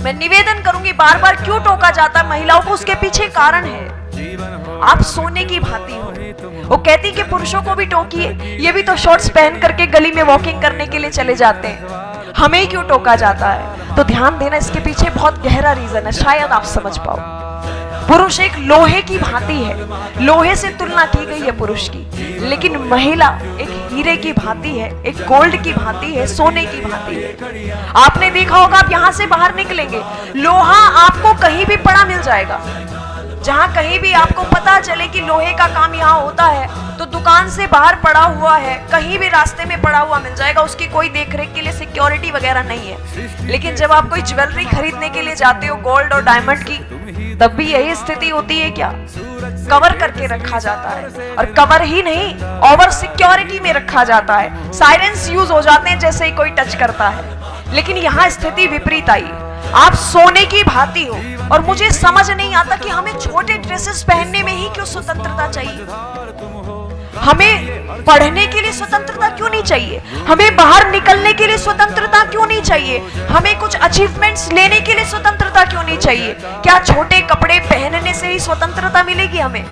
मैं निवेदन करूंगी, बार बार क्यों टोका जाता महिलाओं को, उसके पीछे कारण है। आप सोने की भांति हो। वो कहती कि पुरुषों को भी टोकिए, ये भी तो शॉर्ट्स पहन करके गली में वॉकिंग करने के लिए चले जाते हैं, हमें क्यों टोका जाता है? तो ध्यान देना, इसके पीछे बहुत गहरा रीजन है, शायद आप समझ पाओ। पुरुष एक लोहे की भांति है, लोहे से तुलना की गई है पुरुष की, लेकिन महिला एक हीरे की भांति है, एक गोल्ड की भांति है, सोने की भांति है। आपने देखा होगा, आप यहां से बाहर निकलेंगे, लोहा आपको कहीं भी पड़ा मिल जाएगा। जहां कहीं भी आपको पता चले कि लोहे का काम यहाँ होता है, तो दुकान से बाहर पड़ा हुआ है, कहीं भी रास्ते में पड़ा हुआ मिल जाएगा, उसकी कोई देखरेख के लिए सिक्योरिटी वगैरह नहीं है। लेकिन जब आप कोई ज्वेलरी खरीदने के लिए जाते हो गोल्ड और डायमंड की, तब भी यही स्थिति होती है क्या? कवर करके रखा जाता है, और कवर ही नहीं, ओवर सिक्योरिटी में रखा जाता है। साइरेंस यूज हो जाते हैं जैसे ही कोई टच करता है। लेकिन यहाँ स्थिति विपरीत आई, आप सोने की भांति हो। और मुझे समझ नहीं आता कि हमें छोटे ड्रेसेस पहनने में ही क्यों स्वतंत्रता चाहिए? हमें पढ़ने के लिए स्वतंत्रता क्यों नहीं चाहिए? हमें बाहर निकलने के लिए स्वतंत्रता क्यों नहीं चाहिए? हमें कुछ अचीवमेंट्स लेने के लिए स्वतंत्रता क्यों नहीं चाहिए? क्या छोटे कपड़े पहनने से ही स्वतंत्रता मिलेगी हमें?